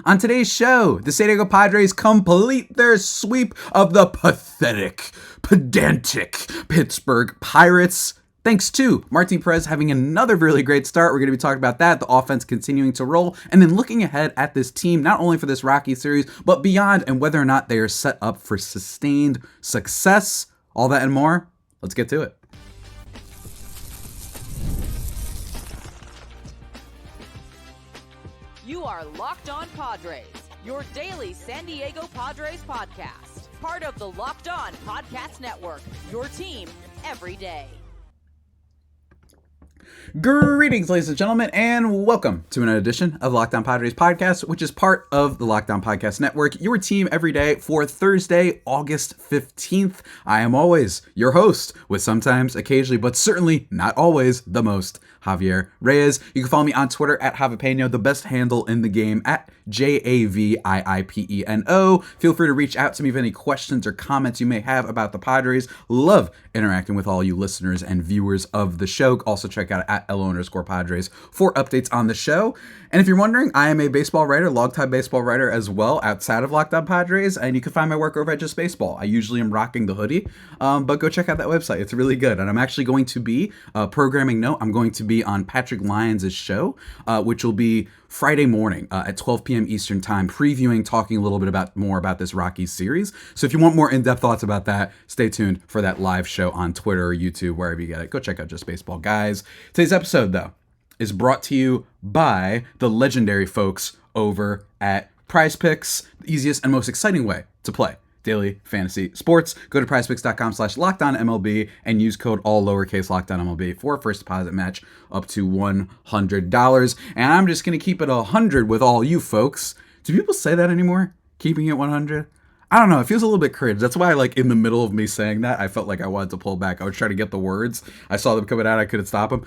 On today's show, the San Diego Padres complete their sweep of the pathetic, pedantic Pittsburgh Pirates. Thanks to Martin Perez having another really great start. We're going to be talking about that, the offense continuing to roll, and then looking ahead at this team, not only for this Rocky series, but beyond, and whether or not they are set up for sustained success. All that and more. Let's get to it. You are Locked On Padres, your daily San Diego Padres podcast. Part of the Locked On Podcast Network, your team every day. Greetings, ladies and gentlemen, and welcome to another edition of Locked On Padres podcast, which is part of the Locked On Podcast Network, your team every day for Thursday, August 15th. I am always your host, with sometimes, occasionally, but certainly not always, the most, Javier Reyes. You can follow me on Twitter at Javipeno, the best handle in the game at JAVIIPENO. Feel free to reach out to me with any questions or comments you may have about the Padres. Love interacting with all you listeners and viewers of the show. Also check out at @LO_Padres for updates on the show. And if you're wondering, I am a baseball writer, longtime baseball writer as well, outside of Locked On Padres, and you can find my work over at Just Baseball. I usually am rocking the hoodie, but go check out that website. It's really good. And I'm actually going to be, programming note, I'm going to be on Patrick Lyons' show, which will be Friday morning at 12 p.m. Eastern time, previewing, talking a little bit more about this Rockies series. So if you want more in-depth thoughts about that, stay tuned for that live show on Twitter or YouTube, wherever you get it. Go check out Just Baseball, guys. Today's episode, though, is brought to you by the legendary folks over at Prize Picks, the easiest and most exciting way to play daily fantasy sports. Go to prizepicks.com/LockedOnMLB and use code all lowercase LockedOnMLB for a first deposit match up to $100. And I'm just going to keep it 100 with all you folks. Do people say that anymore? Keeping it 100? I don't know. It feels a little bit cringe. That's why, like, in the middle of me saying that, I felt like I wanted to pull back. I was trying to get the words. I saw them coming out. I couldn't stop them.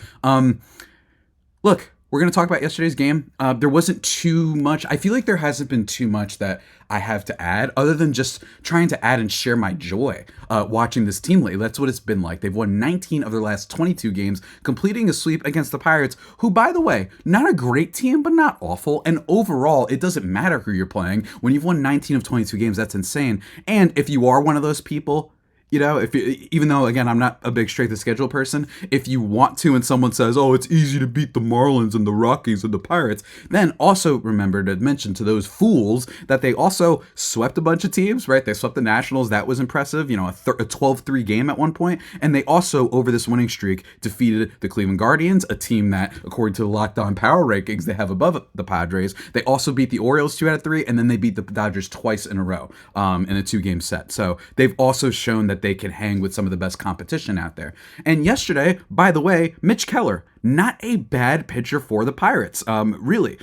Look, we're going to talk about yesterday's game. There wasn't too much. I feel like there hasn't been too much that I have to add other than just trying to add and share my joy watching this team lately. That's what it's been like. They've won 19 of their last 22 games, completing a sweep against the Pirates, who, by the way, not a great team, but not awful. And overall, it doesn't matter who you're playing. When you've won 19 of 22 games, that's insane. And if you are one of those people, you know, even though, again, I'm not a big straight to schedule person, if you want to and someone says, oh, it's easy to beat the Marlins and the Rockies and the Pirates, then also remember to mention to those fools that they also swept a bunch of teams, right? They swept the Nationals. That was impressive. You know, a 12-3 game at one point. And they also, over this winning streak, defeated the Cleveland Guardians, a team that, according to the Locked On Power Rankings, they have above the Padres. They also beat the Orioles 2 out of 3, and then they beat the Dodgers twice in a row in a 2-game set. So they've also shown that they can hang with some of the best competition out there. And yesterday, by the way, Mitch Keller, not a bad pitcher for the Pirates. Really,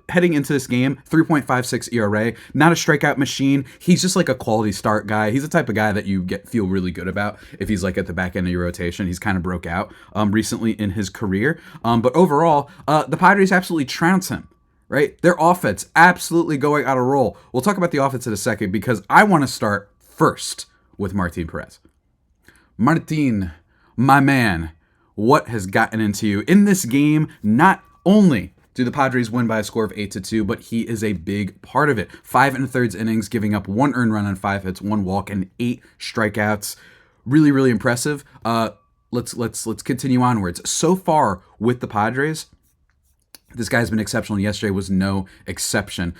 heading into this game, 3.56 ERA, not a strikeout machine. He's just like a quality start guy. He's the type of guy that you feel really good about if he's like at the back end of your rotation. He's kind of broke out recently in his career. But overall, the Padres absolutely trounce him. Right? Their offense absolutely going out of roll. We'll talk about the offense in a second because I want to start first with Martin Perez. Martin, my man, what has gotten into you in this game? Not only do the Padres win by a score of 8-2, but he is a big part of it. 5 1/3 innings, giving up 1 earned run on 5 hits, 1 walk, and 8 strikeouts. Really, really impressive. Let's continue onwards. So far with the Padres, this guy's been exceptional. Yesterday was no exception.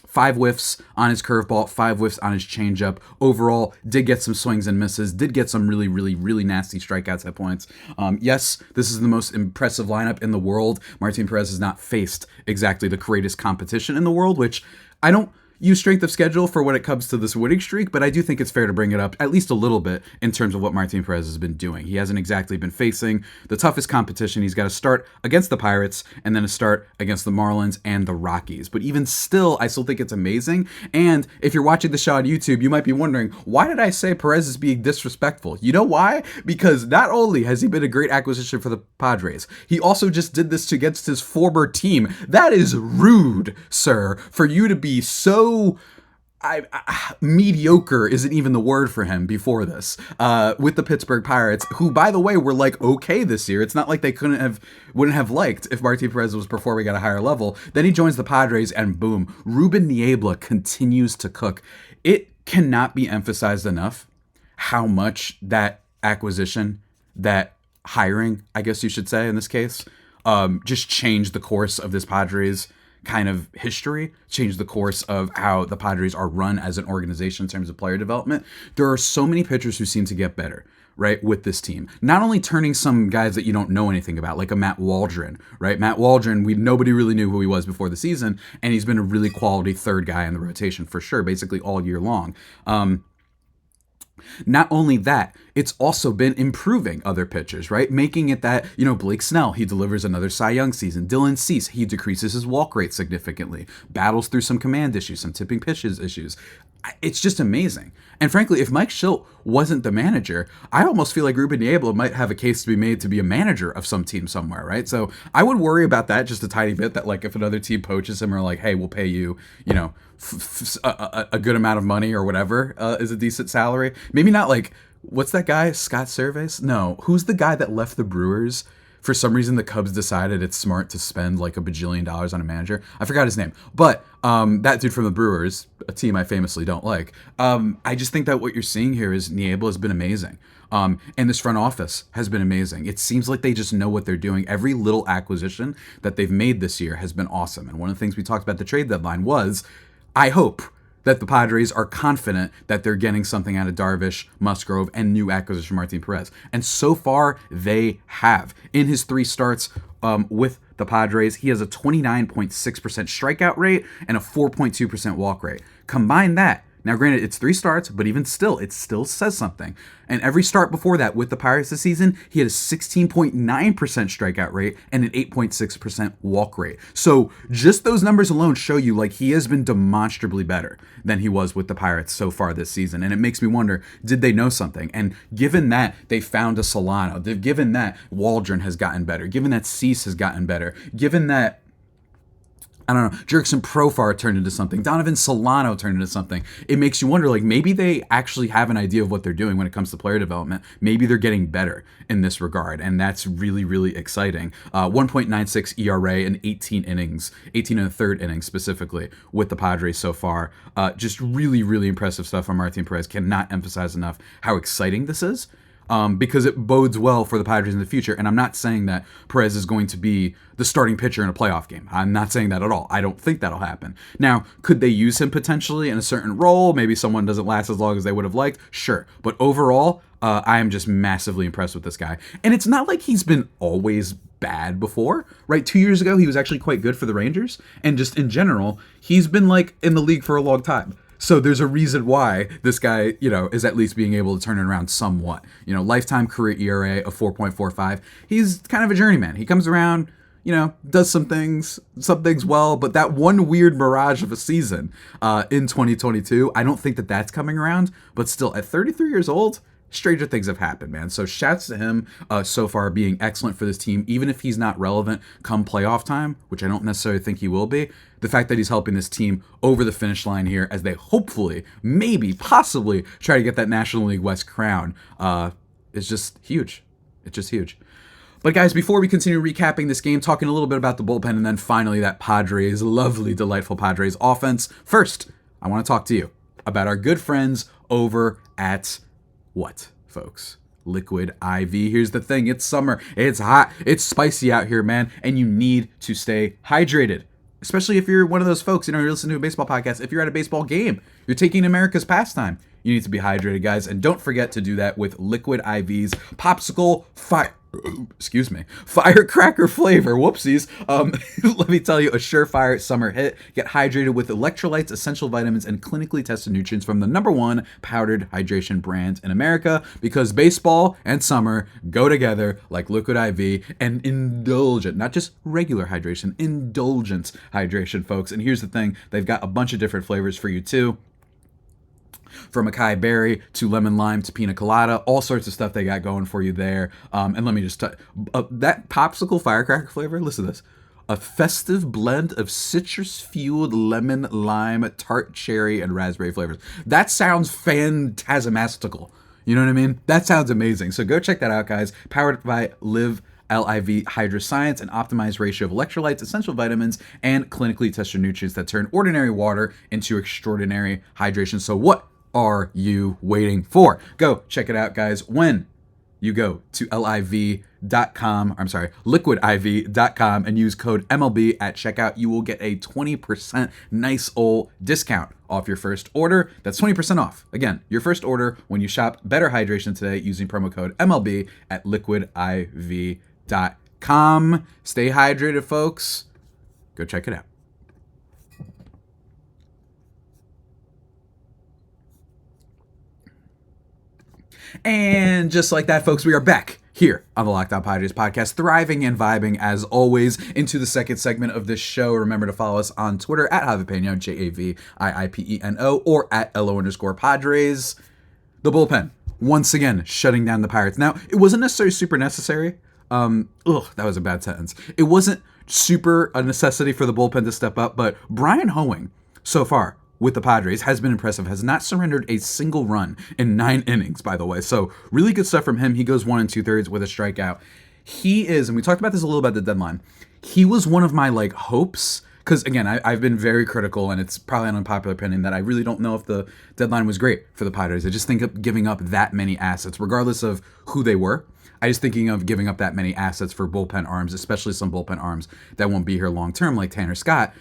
5 whiffs on his curveball, 5 whiffs on his changeup. Overall, did get some swings and misses, did get some really, really, really nasty strikeouts at points. Yes, this is the most impressive lineup in the world. Martin Perez has not faced exactly the greatest competition in the world, which I don't use strength of schedule for when it comes to this winning streak, but I do think it's fair to bring it up at least a little bit in terms of what Martin Perez has been doing. He hasn't exactly been facing the toughest competition. He's got to start against the Pirates and then a start against the Marlins and the Rockies. But even still, I still think it's amazing. And if you're watching the show on YouTube, you might be wondering, why did I say Perez is being disrespectful? You know why? Because not only has he been a great acquisition for the Padres, he also just did this against his former team. That is rude, sir, for you to be so mediocre isn't even the word for him before this, with the Pittsburgh Pirates, who, by the way, were like okay this year. It's not like they wouldn't have liked if Martin Perez was performing at a higher level. Then he joins the Padres, and boom, Ruben Niebla continues to cook. It cannot be emphasized enough how much that acquisition, that hiring, I guess you should say in this case, just changed the course of this Padres kind of history, changed the course of how the Padres are run as an organization in terms of player development. There are so many pitchers who seem to get better, right, with this team. Not only turning some guys that you don't know anything about, like a Matt Waldron, right? Matt Waldron, nobody really knew who he was before the season, and he's been a really quality third guy in the rotation for sure, basically all year long. Not only that, it's also been improving other pitchers, right? Making it that, Blake Snell, he delivers another Cy Young season. Dylan Cease, he decreases his walk rate significantly, battles through some command issues, some tipping pitches issues. It's just amazing. And frankly, if Mike Schilt wasn't the manager, I almost feel like Ruben Niebla might have a case to be made to be a manager of some team somewhere, right? So I would worry about that just a tiny bit, that like if another team poaches him or like, hey, we'll pay you, a good amount of money or whatever is a decent salary. Maybe not like, what's that guy? Scott Servais? No. Who's the guy that left the Brewers? For some reason, the Cubs decided it's smart to spend like $1 bajillion on a manager. I forgot his name. But that dude from the Brewers, a team I famously don't like, I just think that what you're seeing here is Niebla has been amazing. And this front office has been amazing. It seems like they just know what they're doing. Every little acquisition that they've made this year has been awesome. And one of the things we talked about at the trade deadline was, I hope that the Padres are confident that they're getting something out of Darvish, Musgrove, and new acquisition Martin Perez. And so far, they have. In his 3 starts with the Padres, he has a 29.6% strikeout rate and a 4.2% walk rate. Combine that. Now, granted, it's 3 starts, but even still, it still says something. And every start before that with the Pirates this season, he had a 16.9% strikeout rate and an 8.6% walk rate. So just those numbers alone show you like he has been demonstrably better than he was with the Pirates so far this season. And it makes me wonder, did they know something? And given that they found a Solano, given that Waldron has gotten better, given that Cease has gotten better, given that I don't know, Jurickson Profar turned into something, Donovan Solano turned into something. It makes you wonder, like, maybe they actually have an idea of what they're doing when it comes to player development. Maybe they're getting better in this regard, and that's really, really exciting. 1.96 ERA in 18 innings, 18 and a third innings specifically with the Padres so far. Just really, really impressive stuff from Martin Perez. Cannot emphasize enough how exciting this is. Because it bodes well for the Padres in the future. And I'm not saying that Perez is going to be the starting pitcher in a playoff game. I'm not saying that at all. I don't think that'll happen. Now, could they use him potentially in a certain role? Maybe someone doesn't last as long as they would have liked. Sure. But overall, I am just massively impressed with this guy. And it's not like he's been always bad before, right? 2 years ago, he was actually quite good for the Rangers. And just in general, he's been like in the league for a long time. So there's a reason why this guy, is at least being able to turn it around somewhat. Lifetime career ERA of 4.45. He's kind of a journeyman. He comes around, does some things well, but that one weird mirage of a season in 2022, I don't think that that's coming around. But still, at 33 years old, stranger things have happened, man. So shouts to him so far being excellent for this team, even if he's not relevant come playoff time, which I don't necessarily think he will be. The fact that he's helping this team over the finish line here as they hopefully, maybe, possibly try to get that National League West crown is just huge. It's just huge. But guys, before we continue recapping this game, talking a little bit about the bullpen and then finally that Padres, lovely, delightful Padres offense, first, I want to talk to you about our good friends over at what, folks? Liquid IV. Here's the thing. It's summer. It's hot. It's spicy out here, man. And you need to stay hydrated. Especially if you're one of those folks, you're listening to a baseball podcast. If you're at a baseball game, you're taking America's pastime. You need to be hydrated, guys. And don't forget to do that with Liquid IV's Popsicle Firecracker flavor. Whoopsies. Let me tell you, a surefire summer hit. Get hydrated with electrolytes, essential vitamins, and clinically tested nutrients from the #1 powdered hydration brand in America, because baseball and summer go together like Liquid IV and indulgent, not just regular hydration, indulgent hydration, folks. And here's the thing. They've got a bunch of different flavors for you, too. From acai berry to lemon lime to pina colada, all sorts of stuff they got going for you there. And let me just that popsicle firecracker flavor, listen to this. a festive blend of citrus-fueled lemon, lime, tart cherry, and raspberry flavors. That sounds phantasmastical. You know what I mean? That sounds amazing. So go check that out, guys. Powered by Live LIV Hydroscience, an optimized ratio of electrolytes, essential vitamins, and clinically tested nutrients that turn ordinary water into extraordinary hydration. So what are you waiting for? Go check it out, guys. When you go to liquidiv.com and use code MLB at checkout, you will get a 20% nice old discount off your first order. That's 20% off. Again, your first order when you shop Better Hydration today using promo code MLB at liquidiv.com. Stay hydrated, folks. Go check it out. And just like that, folks, we are back here on the Locked On Padres podcast, thriving and vibing as always into the second segment of this show. Remember to follow us on Twitter at Javipeno, JAVIIPENO, or at LO_Padres. The bullpen, once again, shutting down the Pirates. Now, it wasn't necessarily super necessary. That was a bad sentence. It wasn't super a necessity for the bullpen to step up, but Brian Hoeing, so far, with the Padres has been impressive, has not surrendered a single run in 9 innings, by the way. So really good stuff from him. He goes 1 2/3 with a strikeout. He is, and we talked about this a little bit at the deadline, he was one of my hopes, because again, I've been very critical, and it's probably an unpopular opinion that I really don't know if the deadline was great for the Padres. I just think of giving up that many assets, regardless of who they were. I just thinking of giving up that many assets for bullpen arms, especially some bullpen arms that won't be here long term, like Tanner Scott,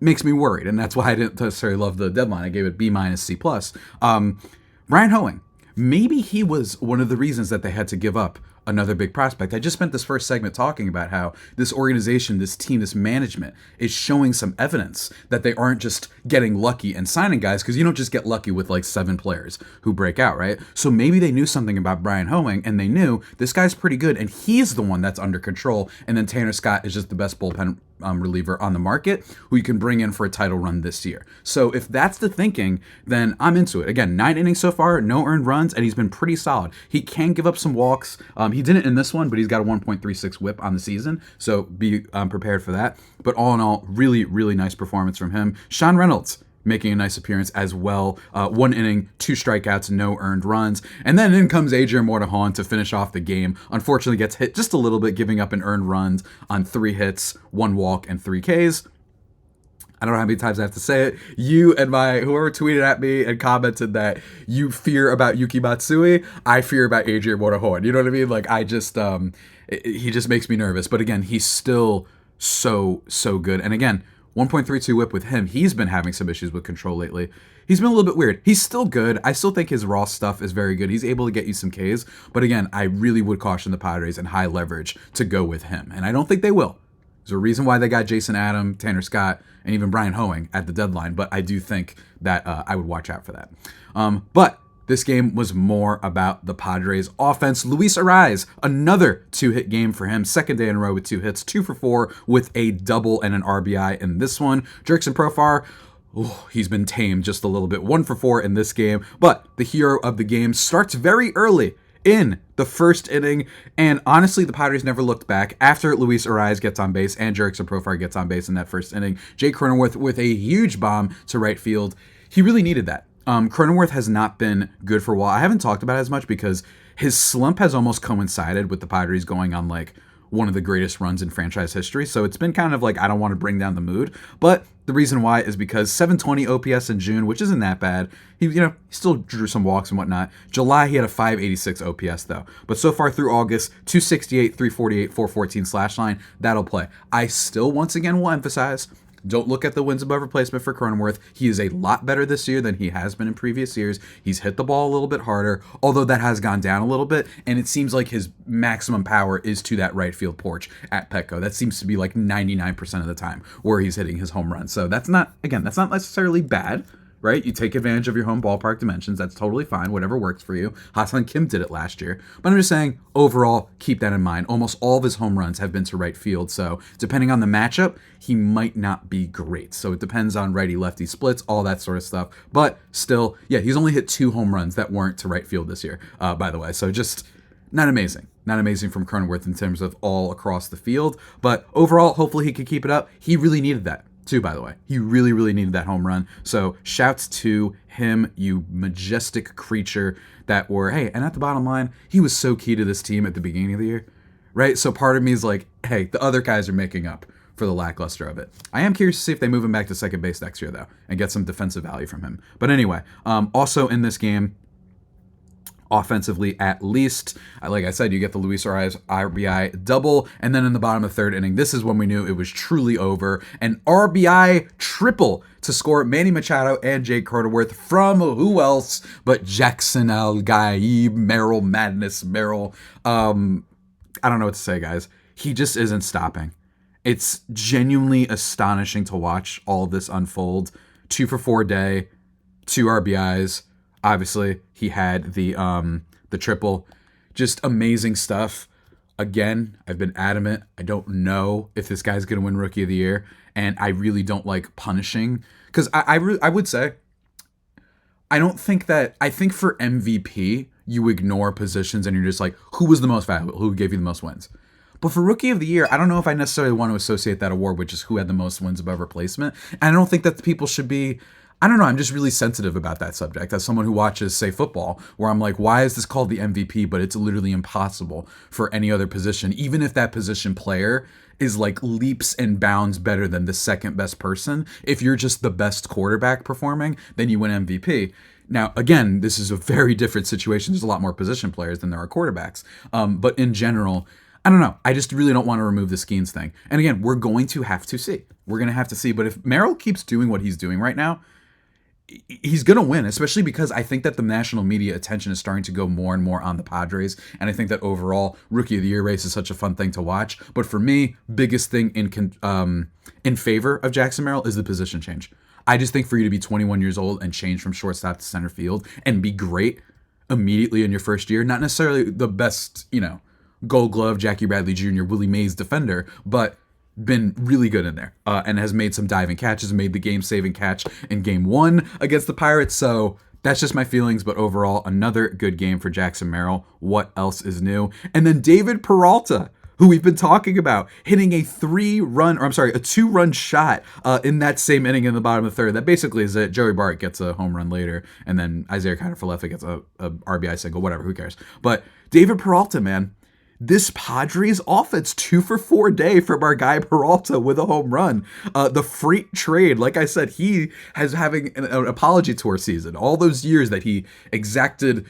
makes me worried, and that's why I didn't necessarily love the deadline. I gave it B-, C+. Ryan Hoeing, maybe he was one of the reasons that they had to give up another big prospect. I just spent this first segment talking about how this organization, this team, this management is showing some evidence that they aren't just getting lucky and signing guys, because you don't just get lucky with 7 players who break out, right? So maybe they knew something about Brian Hoeing, and they knew this guy's pretty good, and he's the one that's under control, and then Tanner Scott is just the best bullpen reliever on the market who you can bring in for a title run this year. So if that's the thinking, then I'm into it. Again, 9 innings so far, no earned runs, and he's been pretty solid. He can give up some walks. He didn't in this one, but he's got a 1.36 whip on the season, so be prepared for that. But all in all, really, really nice performance from him. Sean Reynolds making a nice appearance as well. 1 inning, 2 strikeouts, no earned runs. And then in comes Adrian Mortejon to finish off the game. Unfortunately gets hit just a little bit, giving up an earned runs on 3 hits, 1 walk, and 3 Ks. I don't know how many times I have to say it. You and whoever tweeted at me and commented that you fear about Yuki Matsui, I fear about Adrian Mortejon. You know what I mean? I just, he just makes me nervous. But again, he's still so good. And again, 1.32 whip with him. He's been having some issues with control lately. He's been a little bit weird. He's still good. I still think his raw stuff is very good. He's able to get you some Ks. But again, I really would caution the Padres in high leverage to go with him. And I don't think they will. There's a reason why they got Jason Adam, Tanner Scott, and even Brian Hoeing at the deadline. But I do think that I would watch out for that. But this game was more about the Padres offense. Luis Arraez, another 2-hit game for him. Second day in a row with 2 hits, 2 for 4 with a double and an RBI in this one. Jurickson Profar, he's been tamed just a little bit. 1 for 4 in this game. But the hero of the game starts very early in the first inning. And honestly, the Padres never looked back after Luis Arraez gets on base and Jurickson Profar gets on base in that first inning. Jake Cronenworth with a huge bomb to right field. He really needed that. Cronenworth has not been good for a while. I haven't talked about it as much because his slump has almost coincided with the Padres going on one of the greatest runs in franchise history. So it's been kind of I don't want to bring down the mood. But the reason why is because 720 OPS in June, which isn't that bad. He still drew some walks and whatnot. July, he had a 586 OPS though. But so far through August, 268, 348, 414 slash line. That'll play. I still, once again, will emphasize, don't look at the wins above replacement for Cronenworth. He is a lot better this year than he has been in previous years. He's hit the ball a little bit harder, although that has gone down a little bit, and it seems like his maximum power is to that right field porch at Petco. That seems to be 99% of the time where he's hitting his home run. So that's not necessarily bad, right? You take advantage of your home ballpark dimensions. That's totally fine. Whatever works for you. Ha-Seong Kim did it last year. But I'm just saying, overall, keep that in mind. Almost all of his home runs have been to right field. So depending on the matchup, he might not be great. So it depends on righty-lefty splits, all that sort of stuff. But still, yeah, he's only hit 2 home runs that weren't to right field this year, by the way. So just not amazing. Not amazing from Cronenworth in terms of all across the field. But overall, hopefully he could keep it up. He really needed that, too, by the way. He really, really needed that home run. So shouts to him, you majestic creature that were, hey, and at the bottom line, he was so key to this team at the beginning of the year, right? So part of me is like, hey, the other guys are making up for the lackluster of it. I am curious to see if they move him back to second base next year, though, and get some defensive value from him. But anyway, also in this game, offensively at least, like I said, you get the Luis Arias RBI double, and then in the bottom of the third inning, this is when we knew it was truly over. An RBI triple to score Manny Machado and Jake Cronenworth from who else but Jackson Al-Gaib, Merrill Madness, Merrill. I don't know what to say, guys. He just isn't stopping. It's genuinely astonishing to watch all of this unfold. 2 for 4 day, 2 RBIs. Obviously, he had the triple. Just amazing stuff. Again, I've been adamant. I don't know if this guy's going to win Rookie of the Year, and I really don't like punishing. Because I would say, I think for MVP, you ignore positions and you're just like, who was the most valuable? Who gave you the most wins? But for Rookie of the Year, I don't know if I necessarily want to associate that award with just who had the most wins above replacement. And I don't think that the people should be... I don't know, I'm just really sensitive about that subject as someone who watches, say, football, where I'm like, why is this called the MVP, but it's literally impossible for any other position, even if that position player is like leaps and bounds better than the second best person. If you're just the best quarterback performing, then you win MVP. Now, again, this is a very different situation. There's a lot more position players than there are quarterbacks. But in general, I don't know. I just really don't want to remove the Skeens thing. And again, we're going to have to see. We're going to have to see. But if Merrill keeps doing what he's doing right now, he's going to win, especially because I think that the national media attention is starting to go more and more on the Padres. And I think that overall, Rookie of the Year race is such a fun thing to watch. But for me, biggest thing in favor of Jackson Merrill is the position change. I just think for you to be 21 years old and change from shortstop to center field and be great immediately in your first year, not necessarily the best, Gold Glove, Jackie Bradley Jr., Willie Mays defender, but been really good in there and has made some diving catches, made the game-saving catch in Game 1 against the Pirates. So that's just my feelings, but overall, another good game for Jackson Merrill. What else is new? And then David Peralta, who we've been talking about, hitting a 2-run shot in that same inning in the bottom of the third. That basically is it. Joey Bart gets a home run later, and then Isaiah Kiner-Falefa gets a RBI single, whatever, who cares? But David Peralta, man, this Padres offense, 2 for 4 day from our guy Peralta with a home run. The freight trade, like I said, he has having an apology tour season. All those years that he exacted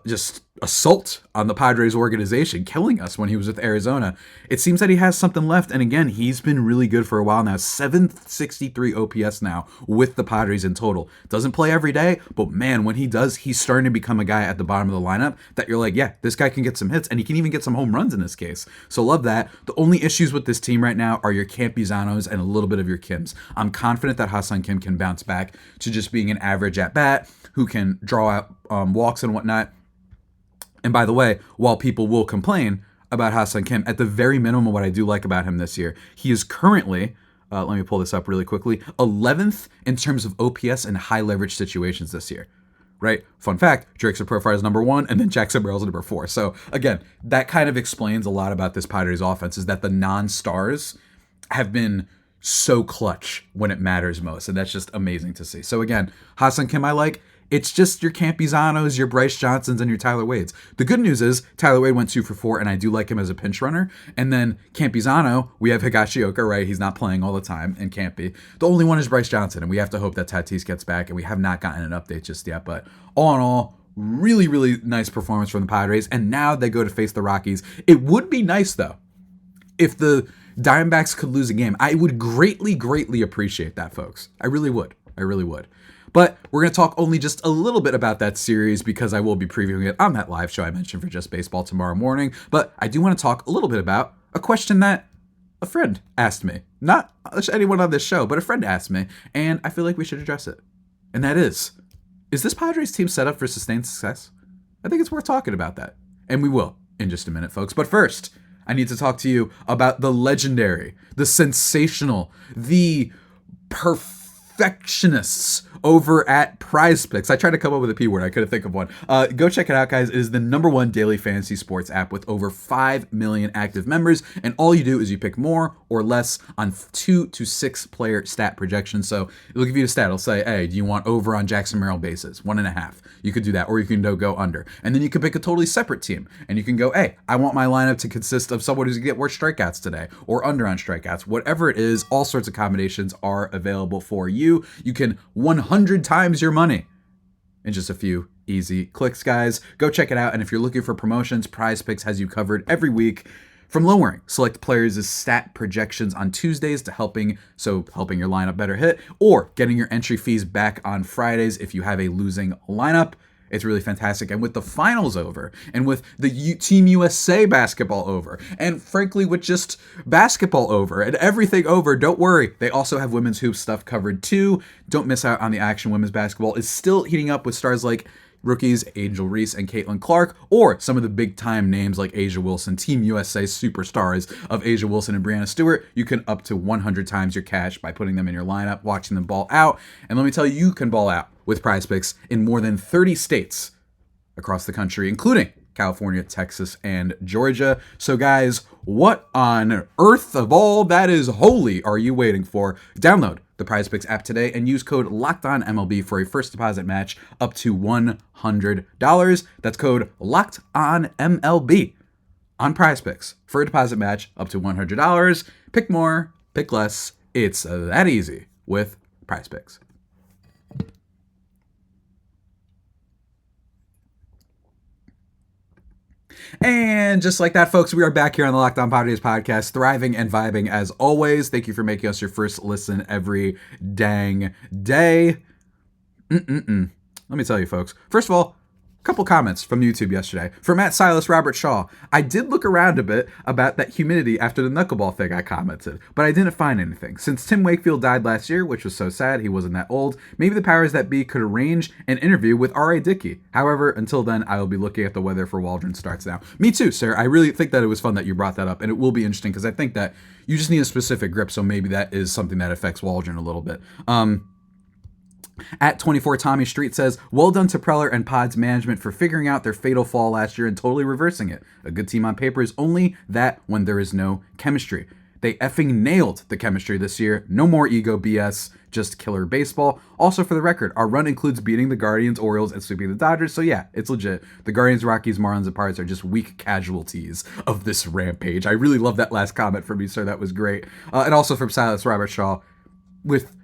just assault on the Padres organization, killing us when he was with Arizona. It seems that he has something left. And again, he's been really good for a while now. 763 OPS now with the Padres in total. Doesn't play every day, but man, when he does, he's starting to become a guy at the bottom of the lineup that you're like, yeah, this guy can get some hits, and he can even get some home runs in this case. So love that. The only issues with this team right now are your Campizanos and a little bit of your Kims. I'm confident that Ha-Seong Kim can bounce back to just being an average at bat who can draw out walks and whatnot. And by the way, while people will complain about Ha-Seong Kim, at the very minimum, what I do like about him this year, he is currently, let me pull this up really quickly, 11th in terms of OPS in high leverage situations this year. Right? Fun fact, Jurickson Profar is number 1, and then Jackson Merrill's number 4. So again, that kind of explains a lot about this Padres offense, is that the non-stars have been so clutch when it matters most, and that's just amazing to see. So again, Ha-Seong Kim I like. It's just your Campizanos, your Bryce Johnsons, and your Tyler Wades. The good news is Tyler Wade went 2 for 4, and I do like him as a pinch runner. And then Campizano, we have Higashioka, right? He's not playing all the time in Campy. The only one is Bryce Johnson, and we have to hope that Tatis gets back, and we have not gotten an update just yet. But all in all, really, really nice performance from the Padres, and now they go to face the Rockies. It would be nice, though, if the Diamondbacks could lose a game. I would greatly, greatly appreciate that, folks. I really would. I really would. But we're going to talk only just a little bit about that series because I will be previewing it on that live show I mentioned for Just Baseball tomorrow morning. But I do want to talk a little bit about a question that a friend asked me. Not anyone on this show, but a friend asked me, and I feel like we should address it. And that is this Padres team set up for sustained success? I think it's worth talking about that. And we will in just a minute, folks. But first, I need to talk to you about the legendary, the sensational, the perfectionists over at Prize Picks. I tried to come up with a P word. I couldn't think of one. Go check it out, guys. It is the #1 daily fantasy sports app with over 5 million active members. And all you do is you pick more or less on 2 to 6 player stat projections. So it'll give you a stat. It'll say, hey, do you want over on Jackson Merrill bases? 1.5. You could do that, or you can go under. And then you can pick a totally separate team. And you can go, hey, I want my lineup to consist of someone who's going to get more strikeouts today, or under on strikeouts. Whatever it is, all sorts of combinations are available for you. You can 100 times your money in just a few easy clicks, guys. Go check it out. And if you're looking for promotions, Prize Picks has you covered every week. From lowering select players' stat projections on Tuesdays to helping your lineup better hit, or getting your entry fees back on Fridays if you have a losing lineup. It's really fantastic. And with the finals over, and with the Team USA basketball over, and frankly with just basketball over and everything over, don't worry. They also have women's hoop stuff covered too. Don't miss out on the action. Women's basketball is still heating up with stars like rookies Angel Reese and Caitlin Clark, or some of the big-time names like Asia Wilson, Team USA superstars of Asia Wilson and Brianna Stewart. You can up to 100 times your cash by putting them in your lineup, watching them ball out. And let me tell you, you can ball out with Prize Picks in more than 30 states across the country, including California, Texas, and Georgia. So guys, what on earth of all that is holy are you waiting for? Download the Prize Picks app today and use code LOCKEDONMLB for a first deposit match up to $100. That's code LOCKEDONMLB on Prize Picks for a deposit match up to $100. Pick more, pick less. It's that easy with Prize Picks. And just like that, folks, we are back here on the Locked On Padres podcast, thriving and vibing as always. Thank you for making us your first listen every dang day. Let me tell you, folks. First of all, a couple comments from YouTube yesterday. For Matt Silas, Robert Shaw. I did look around a bit about that humidity after the knuckleball thing I commented, but I didn't find anything. Since Tim Wakefield died last year, which was so sad, he wasn't that old, maybe the powers that be could arrange an interview with R.A. Dickey. However, until then, I will be looking at the weather for Waldron starts now. Me too, sir. I really think that it was fun that you brought that up, and it will be interesting because I think that you just need a specific grip, so maybe that is something that affects Waldron a little bit. At 24 Tommy Street says, well done to Preller and Pods management for figuring out their fatal fall last year and totally reversing it. A good team on paper is only that when there is no chemistry. They effing nailed the chemistry this year. No more ego BS, just killer baseball. Also, for the record, our run includes beating the Guardians, Orioles, and sweeping the Dodgers, so yeah, it's legit. The Guardians, Rockies, Marlins, and Pirates are just weak casualties of this rampage. I really love that last comment from you, sir. That was great. And also from Silas Robert Shaw, with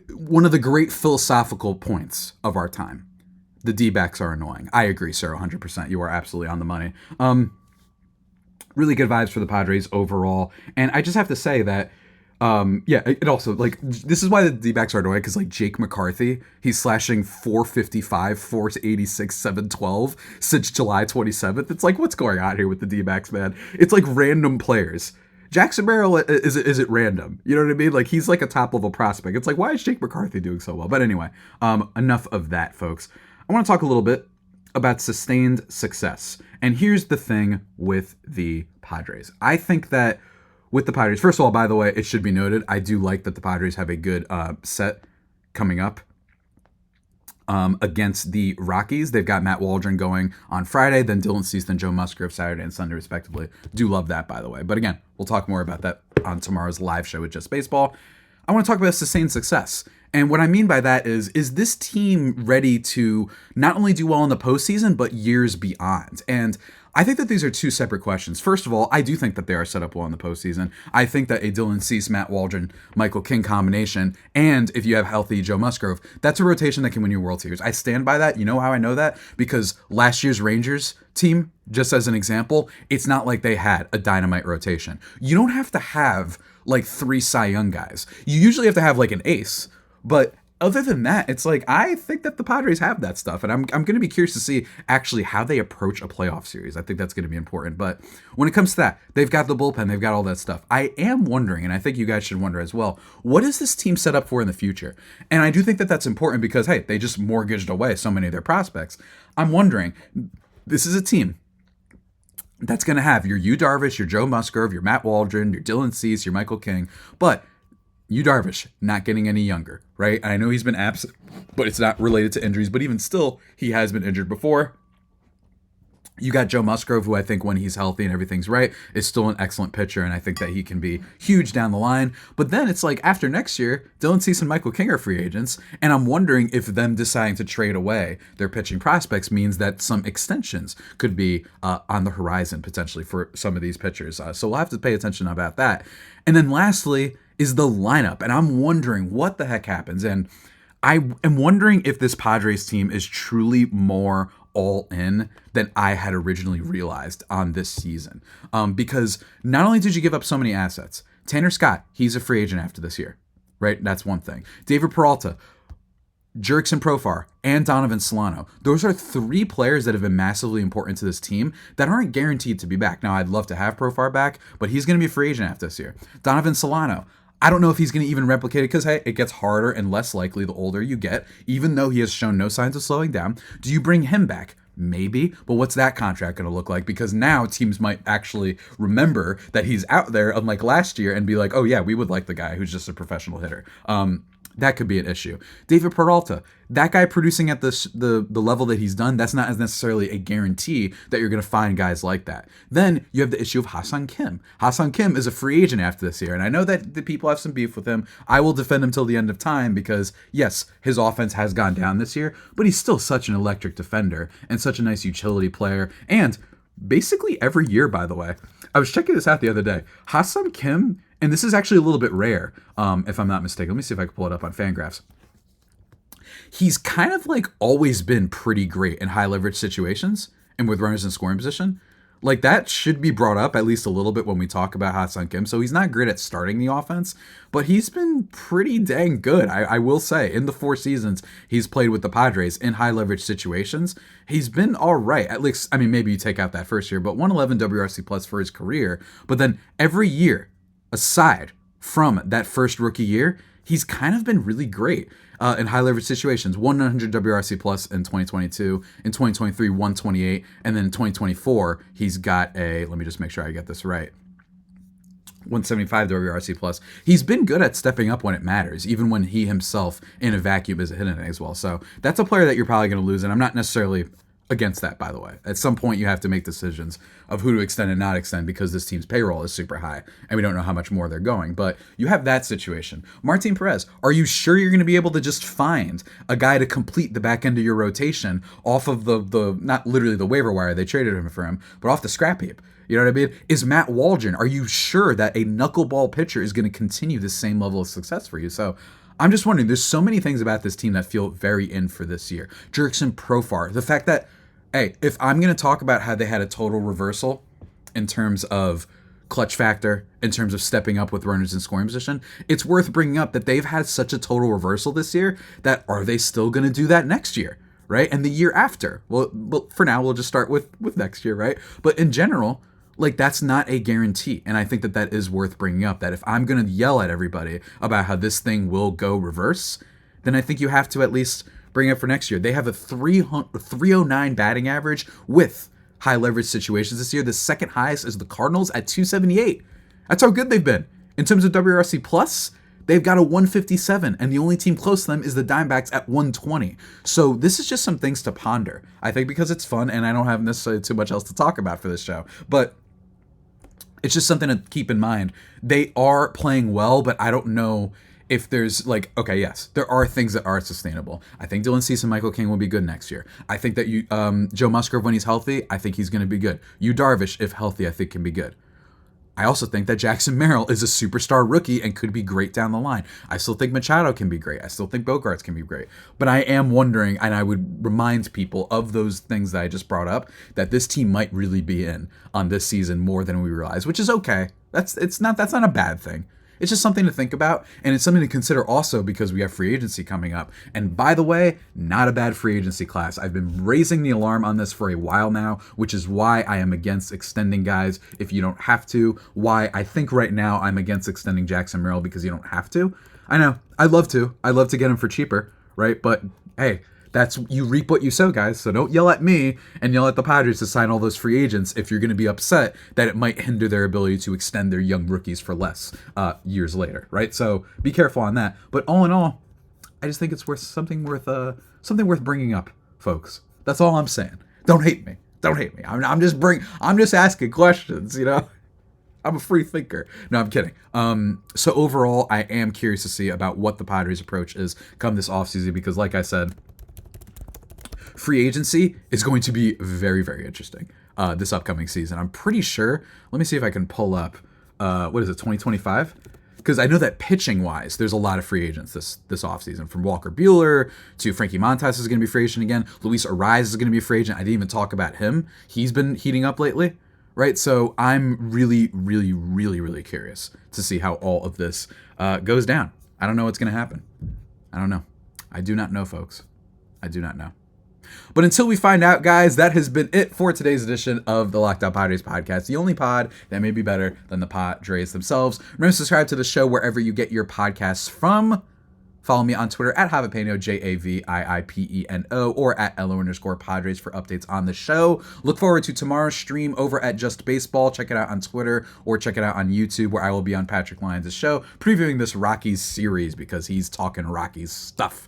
one of the great philosophical points of our time. The D-backs are annoying. I agree, sir, 100%. You are absolutely on the money. Really good vibes for the Padres overall. And I just have to say that, it also, like, this is why the D-backs are annoying, because, like, Jake McCarthy, he's slashing 455, 486, 712 since July 27th. It's like, what's going on here with the D-backs, man? It's like random players. Jackson Merrill, is it random? You know what I mean? Like, he's like a top-level prospect. It's like, why is Jake McCarthy doing so well? But anyway, enough of that, folks. I want to talk a little bit about sustained success. And here's the thing with the Padres. I think that with the Padres, first of all, by the way, it should be noted, I do like that the Padres have a good set coming up. Against the Rockies. They've got Matt Waldron going on Friday, then Dylan Cease, then Joe Musgrove Saturday and Sunday, respectively. Do love that, by the way. But again, we'll talk more about that on tomorrow's live show with Just Baseball. I want to talk about sustained success. And what I mean by that is this team ready to not only do well in the postseason, but years beyond? And I think that these are two separate questions. First of all, I do think that they are set up well in the postseason. I think that a Dylan Cease, Matt Waldron, Michael King combination, and if you have healthy Joe Musgrove, that's a rotation that can win you World Series. I stand by that. You know how I know that? Because last year's Rangers team, just as an example, it's not like they had a dynamite rotation. You don't have to have like 3 Cy Young guys. You usually have to have like an ace, but other than that, it's like, I think that the Padres have that stuff, and I'm going to be curious to see actually how they approach a playoff series. I think that's going to be important, but when it comes to that, they've got the bullpen, they've got all that stuff. I am wondering, and I think you guys should wonder as well, what is this team set up for in the future? And I do think that that's important because, hey, they just mortgaged away so many of their prospects. I'm wondering, this is a team that's going to have your Yu Darvish, your Joe Musgrove, your Matt Waldron, your Dylan Cease, your Michael King, but Yu Darvish, not getting any younger, right? I know he's been absent, but it's not related to injuries. But even still, he has been injured before. You got Joe Musgrove, who I think when he's healthy and everything's right, is still an excellent pitcher, and I think that he can be huge down the line. But then it's like after next year, Dylan Cease and Michael King are free agents, and I'm wondering if them deciding to trade away their pitching prospects means that some extensions could be on the horizon potentially for some of these pitchers. So we'll have to pay attention about that. And then lastly is the lineup, and I'm wondering what the heck happens. And I am wondering if this Padres team is truly more all in than I had originally realized on this season. Because not only did you give up so many assets, Tanner Scott, he's a free agent after this year, right? That's one thing. David Peralta, Jurickson Profar, and Donovan Solano. Those are three players that have been massively important to this team that aren't guaranteed to be back. Now, I'd love to have Profar back, but he's going to be a free agent after this year. Donovan Solano, I don't know if he's going to even replicate it because, hey, it gets harder and less likely the older you get, even though he has shown no signs of slowing down. Do you bring him back? Maybe, but what's that contract going to look like? Because now teams might actually remember that he's out there, unlike last year, and be like, oh yeah, we would like the guy who's just a professional hitter. That could be an issue. David Peralta, that guy producing at the level that he's done, that's not necessarily a guarantee that you're going to find guys like that. Then you have the issue of Ha-Seong Kim. Ha-Seong Kim is a free agent after this year, and I know that the people have some beef with him. I will defend him till the end of time because, yes, his offense has gone down this year, but he's still such an electric defender and such a nice utility player. And basically every year, by the way, I was checking this out the other day. Ha-Seong Kim, and this is actually a little bit rare, if I'm not mistaken. Let me see if I can pull it up on Fangraphs. He's kind of like always been pretty great in high leverage situations and with runners in scoring position. Like that should be brought up at least a little bit when we talk about Ha-Seong Kim. So he's not great at starting the offense, but he's been pretty dang good. I will say in the 4 seasons he's played with the Padres in high leverage situations, he's been all right. At least, I mean, maybe you take out that first year, but 111 WRC plus for his career. But then every year, aside from that first rookie year, he's kind of been really great in high leverage situations. 100 WRC plus in 2022, in 2023, 128, and then in 2024, he's got let me just make sure I get this right, 175 WRC plus. He's been good at stepping up when it matters, even when he himself in a vacuum isn't hitting it as well. So that's a player that you're probably going to lose, and I'm not necessarily against that, by the way. At some point, you have to make decisions of who to extend and not extend because this team's payroll is super high, and we don't know how much more they're going. But you have that situation. Martin Perez, are you sure you're going to be able to just find a guy to complete the back end of your rotation off of the not literally the waiver wire, they traded him for him, but off the scrap heap? You know what I mean? Is Matt Waldron, are you sure that a knuckleball pitcher is going to continue the same level of success for you? So I'm just wondering, there's so many things about this team that feel very in for this year. Jurickson Profar, the fact that, hey, if I'm going to talk about how they had a total reversal in terms of clutch factor, in terms of stepping up with runners in scoring position, it's worth bringing up that they've had such a total reversal this year that are they still going to do that next year, right? And the year after? Well, for now, we'll just start with next year, right? But in general, like that's not a guarantee. And I think that is worth bringing up, that if I'm going to yell at everybody about how this thing will go reverse, then I think you have to at least bring up for next year. They have a 309 batting average with high leverage situations this year. The second highest is the Cardinals at 278. That's how good they've been. In terms of WRC plus, they've got a 157, and the only team close to them is the Diamondbacks at 120. So this is just some things to ponder, I think, because it's fun, and I don't have necessarily too much else to talk about for this show. But it's just something to keep in mind. They are playing well, but I don't know if there's like, okay, yes, there are things that are sustainable. I think Dylan Cease and Michael King will be good next year. I think that Joe Musgrove, when he's healthy, I think he's going to be good. Yu Darvish, if healthy, I think can be good. I also think that Jackson Merrill is a superstar rookie and could be great down the line. I still think Machado can be great. I still think Bogarts can be great. But I am wondering, and I would remind people of those things that I just brought up, that this team might really be in on this season more than we realize, which is okay. That's not a bad thing. It's just something to think about, and it's something to consider also because we have free agency coming up. And by the way, not a bad free agency class. I've been raising the alarm on this for a while now, which is why I am against extending guys if you don't have to, why I think right now I'm against extending Jackson Merrill because you don't have to. I know, I'd love to get him for cheaper, right? But hey, That's, you reap what you sow, guys. So don't yell at me and yell at the Padres to sign all those free agents if you're going to be upset that it might hinder their ability to extend their young rookies for less years later, right? So be careful on that. But all in all, I just think it's something worth bringing up, folks. That's all I'm saying. Don't hate me. Don't hate me. I'm just asking questions, you know. I'm a free thinker. No, I'm kidding. So overall, I am curious to see about what the Padres' approach is come this offseason because, like I said, free agency is going to be very, very interesting this upcoming season. I'm pretty sure. Let me see if I can pull up. What is it, 2025? Because I know that pitching-wise, there's a lot of free agents this offseason. From Walker Buehler to Frankie Montas is going to be free agent again. Luis Ariz is going to be a free agent. I didn't even talk about him. He's been heating up lately. Right, so I'm really, really, really, really curious to see how all of this goes down. I don't know what's going to happen. I don't know. I do not know, folks. I do not know. But until we find out, guys, that has been it for today's edition of the Locked On Padres podcast, the only pod that may be better than the Padres themselves. Remember to subscribe to the show wherever you get your podcasts from. Follow me on Twitter at Javipeno, Javiipeno, or at @LO_Padres for updates on the show. Look forward to tomorrow's stream over at Just Baseball. Check it out on Twitter or check it out on YouTube, where I will be on Patrick Lyons' show previewing this Rockies series because he's talking Rockies stuff.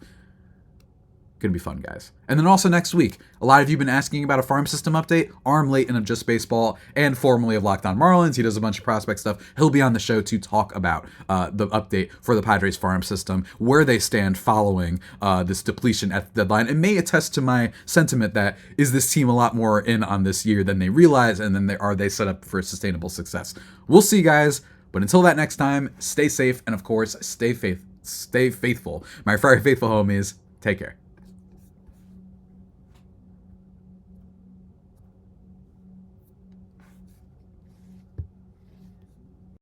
Gonna be fun, guys. And then also next week, a lot of you have been asking about a farm system update. Arm Layton of Just Baseball and formerly of Locked On Marlins. He does a bunch of prospect stuff. He'll be on the show to talk about the update for the Padres farm system, where they stand following this depletion at the deadline, and may attest to my sentiment that is this team a lot more in on this year than they realize, and then are they set up for sustainable success. We'll see, guys. But until that next time, stay safe, and of course, stay faithful. My very faithful homies, take care.